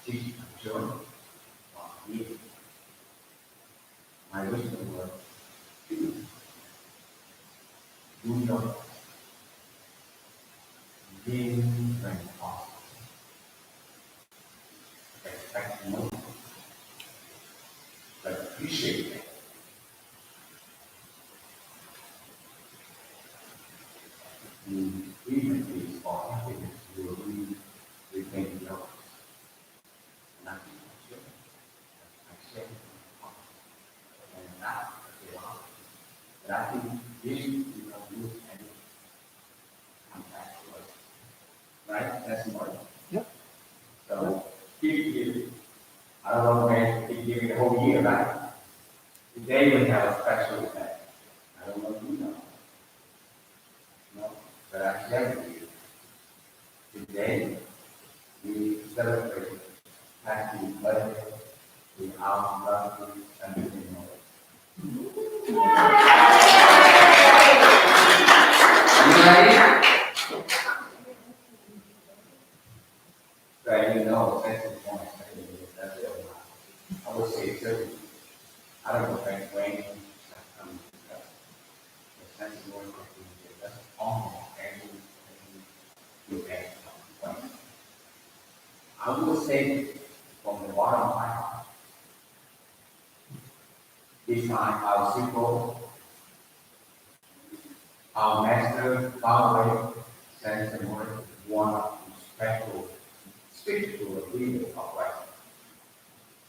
teach children, my wisdom was do not give when possible. Expect more, but appreciate it. The frequencies for happiness will be retain yours. Nothing I share. I share and not they are. But I think this you don't lose any come back to us. Right? That's important. Yep. So keep giving. I don't know when keep giving the whole year, right? Today we have a special event. I don't know if you know. No, but I share with you. Today we celebrate happy birthday to our lovely family member. You ready? Right, that's the point. That's it. I would say 30. I don't know if that's when that's the word that's almost every I will say from the bottom of my heart, this time our simple, our master, Father, sends the word one special stick to a leader of right,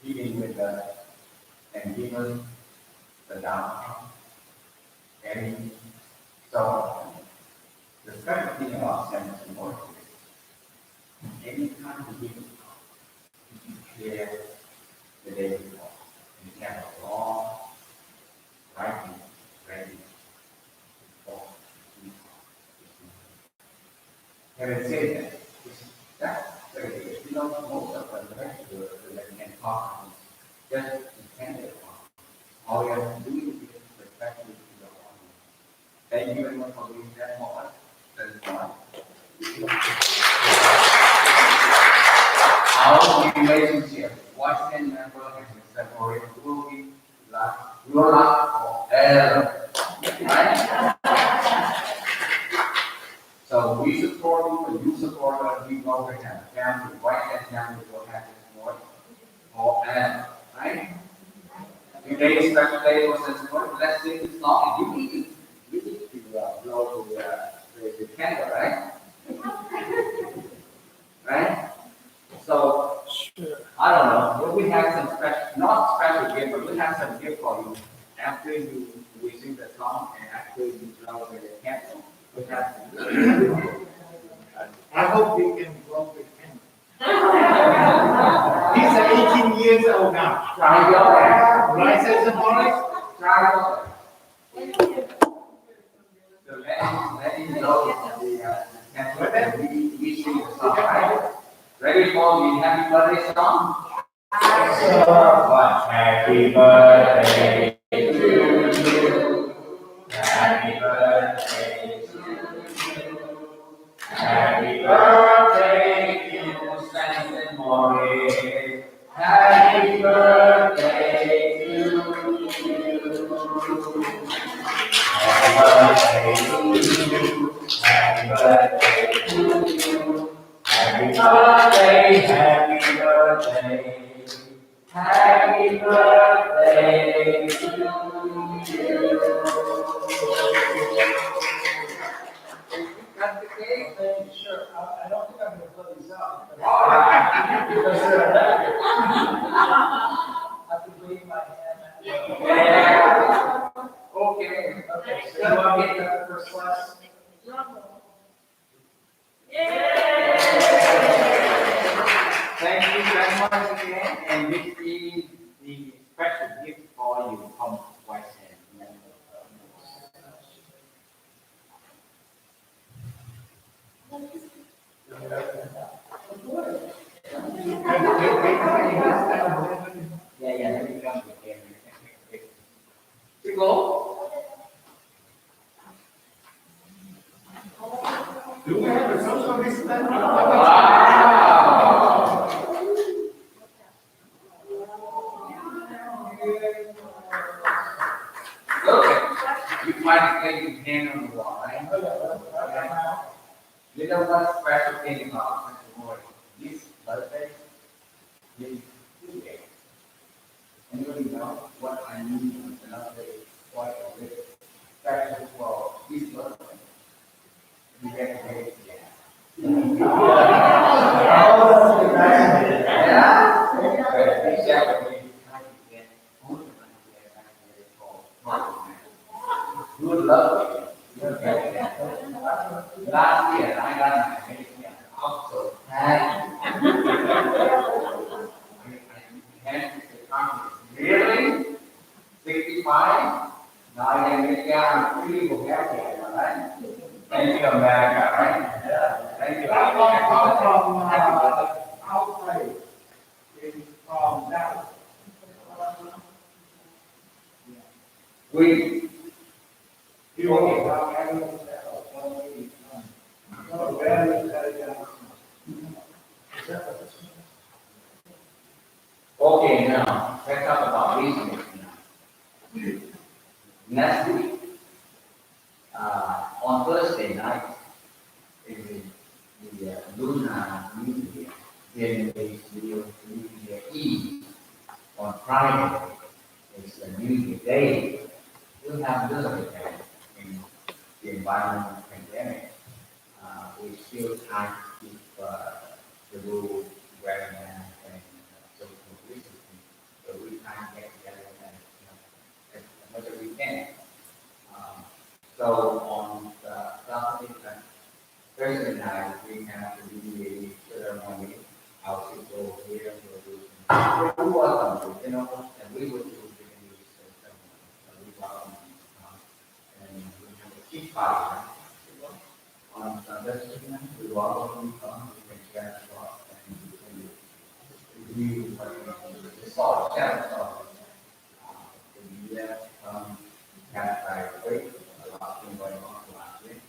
even with the, and given the downtown. And so, the second thing about sense and order is, anytime you give you clear the day before, and you have a long writing ready for having said that, that's very, you know, most of the lecture that can talk on just dependent on all you have to do is respect to the audience. Thank you very much for being that moment. That is why. Our relationship, Washington member and separated will be like forever. Right? So we support you, and you support us, we go to have a family, white and family will have this more forever. Right? Today's special day was this morning. Let's sing this song, and you need to blow the candle, right? Right? So, Sure. I don't know, but we have some special, not special gift, but we have some gift for you. After we sing the song and after you blow the candle, we have some. I hope you can blow the candle. He's 18 years old now. Try your best. Right, says the boys? Try your best. So let him blow the candle and we sing the song, right? Ready for the happy birthday song? Happy birthday to you. Happy birthday to you. Happy birthday, dear Saint Maurice. Happy birthday to you. Happy birthday to you. Happy birthday to you. Happy birthday, happy birthday. Happy birthday to you. Cut the cake? Sure, I don't think I'm gonna blow these out. All right. Because they're electric. I have to wave my hand. Yeah. Okay. Okay, so you want me to get the first class? Thank you very much again, and this is the special gift for you from West End. Yeah, let me come again. You go. Do we have a social distance? Wow. Look, you might place your hand on the wall, right? You know what special thing about Mr. Moore? This birthday, this today. Anybody know what I mean with another day? What is it? Special for this birthday. You get to wait again. Good luck. Last year, I got my Medicare. Also, really? 65? Now I can get down pretty good healthcare, right? Thank you, America, right? Thank you. I'm from outside, from Dallas. We, You are very, very okay, now, let's talk about business now. Next week, on Thursday night, is the Lunar New Year, Vietnamese New Year Eve. On Friday, it's the New Year Day. We have little event in the environmental pandemic. We still try to keep the rule wearing masks and social distancing, but we try to get together and, as much as we can. So on Thursday night, we have to do the ceremony. Our people here will do. We're welcome, and we will do the ceremony. We welcome them, and we have a tea party. Right? On Thursday night, we welcome you come. We can share thoughts and review what we saw, share thoughts. The year kind of by week, a lot of things going on last week.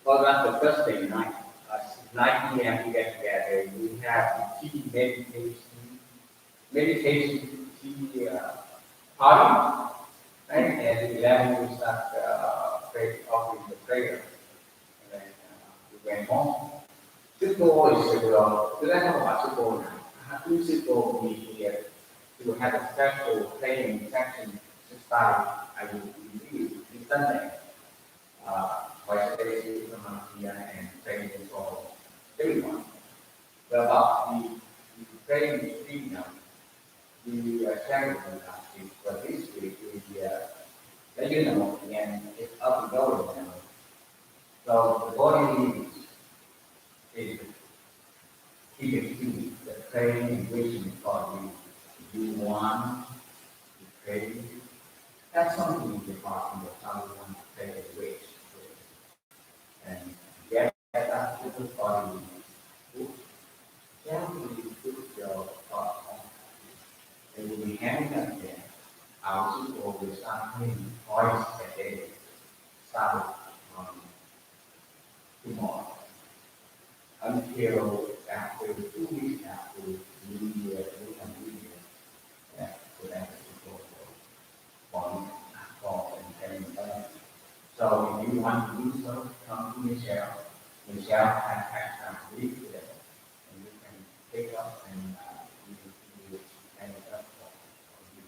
Well, that's the first thing, 9 p.m. we get together. We have the tea meditation tea party, right? And 11 we start offering the prayer. And then we went home. Simple is because I know about simple now. Two simple we here to have a special training section to start. I will review this Sunday. Twice a day, and training for everyone. But about the training freedom, the charity for this week is let you know, and it's up and going now. So the body is key to the training and vision for you. You want to train. That's something in the department of how you want to train the wish. And get that to the body. Gently put your thoughts on. They will be handing up there. Our people will start having twice a day. Start tomorrow. Until after 2 weeks after New Year, we can do it. So that's the goal. Fall and training. So if you want to do so, come to Michelle. Michelle has extra week today, and you can pick up and you hang it up for you.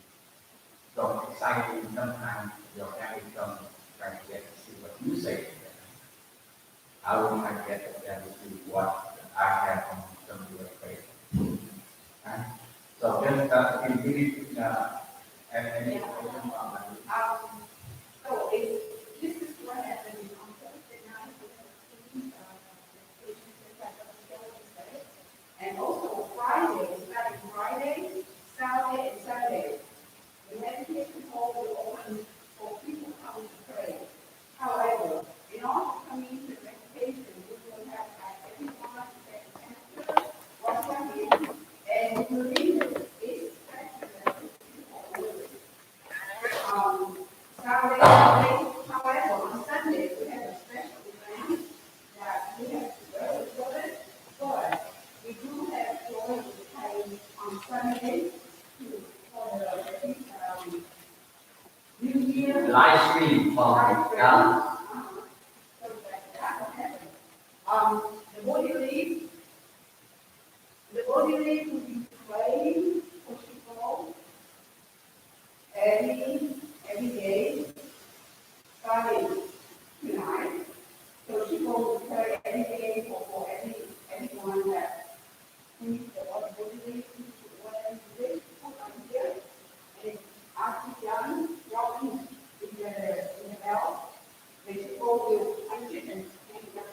So exciting, sometimes your family comes trying to get to see what you say to them. I will try to get them to see what I have on some of your faith. Okay? So just if you need have any questions on that. So this is what happened on Thursday night. And also Friday, starting Friday, Saturday, and Sunday, the meditation hall will open for people coming to pray. However, in order to come into the meditation, we will have everyone that what's happening, and we will leave this section Saturday, Sunday. However, on Sunday, we have a special event that we have to go for it, but we do have joy with time on Sunday for the New Year. Live stream from So that will happen. The body leave will be praying for people every day, starting tonight. So she will pray every day for everyone that needs the body leave, whatever it is, put on here. And after done, dropping in the bell, the people will punch it and hang it up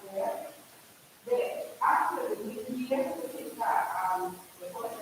there. After the New Year, which is the first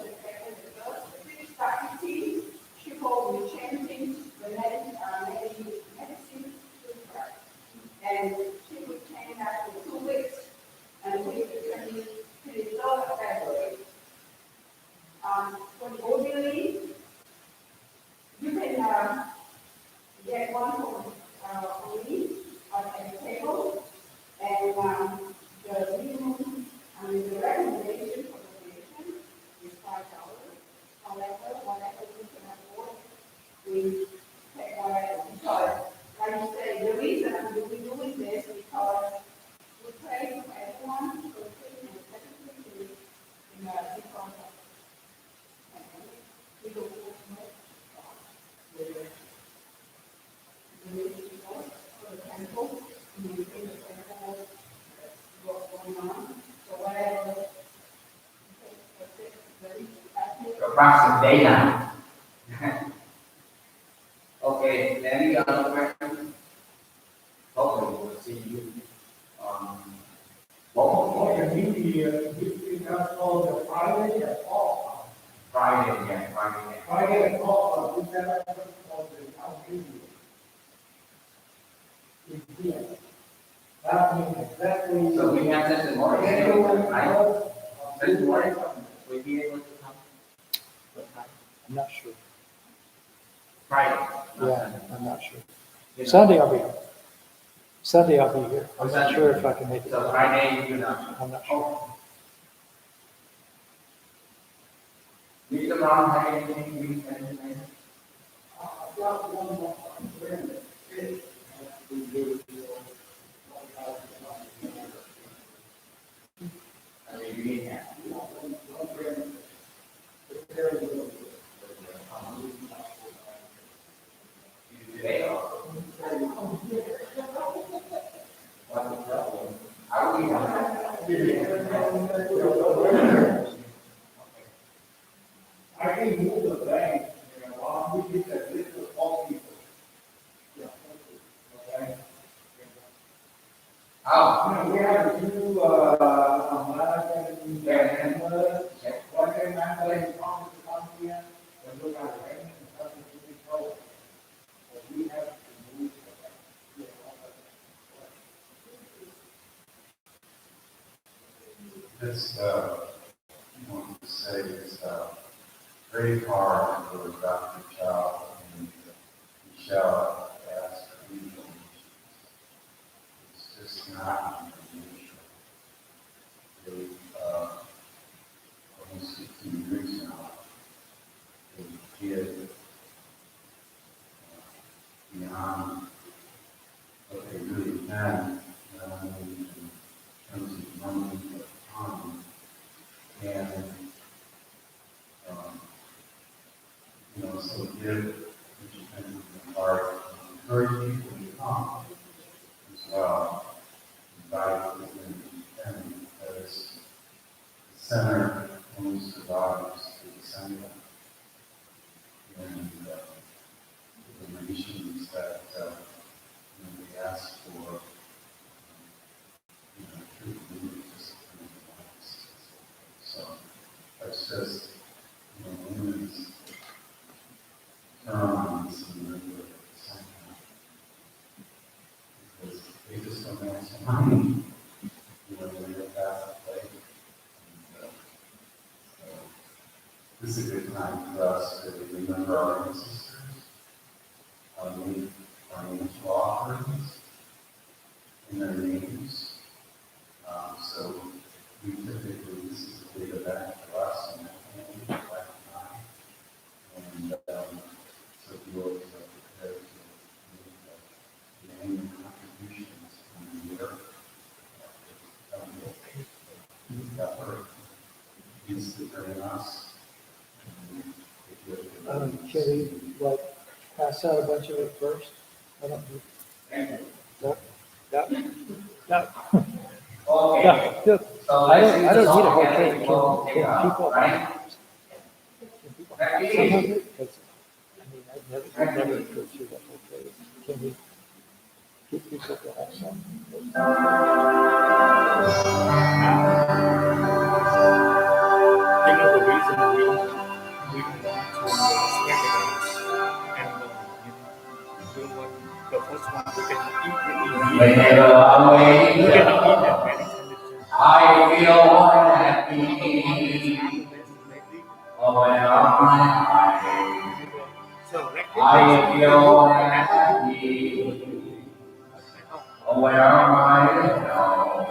Approximate daytime. Okay, any other questions? Hopefully we'll see you on. Well, the media, we got called the Friday at all. Friday again, Friday again. Friday at all, we got called the house media. We did. That means exactly. So we have this in morning, right? This morning, will be able to come? What time? I'm not sure. Friday. Yeah, I'm not sure. Sunday I'll be here. Sunday I'll be here. I'm Oh, not Sunday. sure if I can make it. So Friday, you're not. I'm not sure. Meet them around, have anything, anything? I've got one more friend that fits. We do. I mean, you need that. Today or? What the problem? How do we I can move the bank, we get that list of all people. Okay? How? We have two, American, one thing I'm going to come here, and look at it, and something to be told. But we have to move the bank. This, I want to say it's very hard for Dr. Chow and Michelle to ask people. It's just not unusual. They, almost 15 years now, they did beyond what they really can, not only in terms of money, but time. And, so give, which is kind of the heart, encourage people to come as well. Invite them and because the center only survives the center. And the donations that we ask for, truly just so that's just, women's terms and regular center. Because they just don't have some money, when they're past the plate. So this is a good time for us to remember our ancestors, our financial offerings, and their names. So we typically, this is a big event for us and my family, wife and I. And so we always are prepared to make the annual contributions in the year. Effort is to bring us. Can we, pass out a bunch of it first? I don't know. No. Okay. Yeah, good. So I let's don't, do I this don't need a all whole together cake. and we'll take Can off, people? right? Can people have some of it? 'Cause, I mean, I've never go through the whole cake. Can we get people to have some? You know, the reason we want to organize and do one, the first one we can eat Whenever I wake we can up, eat at many conditions. I feel happy. Aware of my life, So I feel happy. Aware of my health,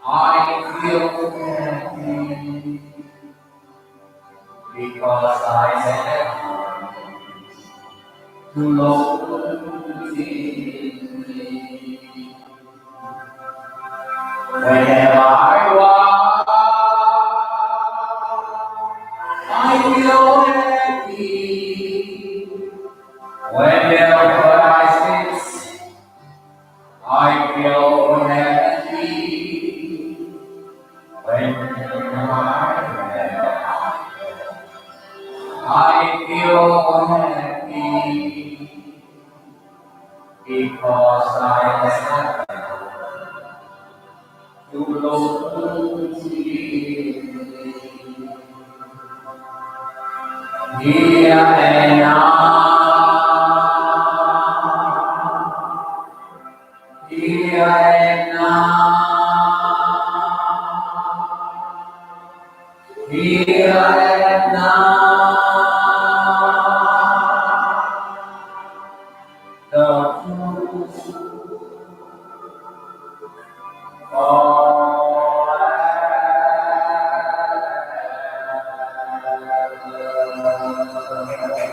I feel happy. Because I have to know deeply. Whenever I walk, I feel happy. Whenever I sit, I feel happy. to those who need here and now, here and now, here and now, the truth forever.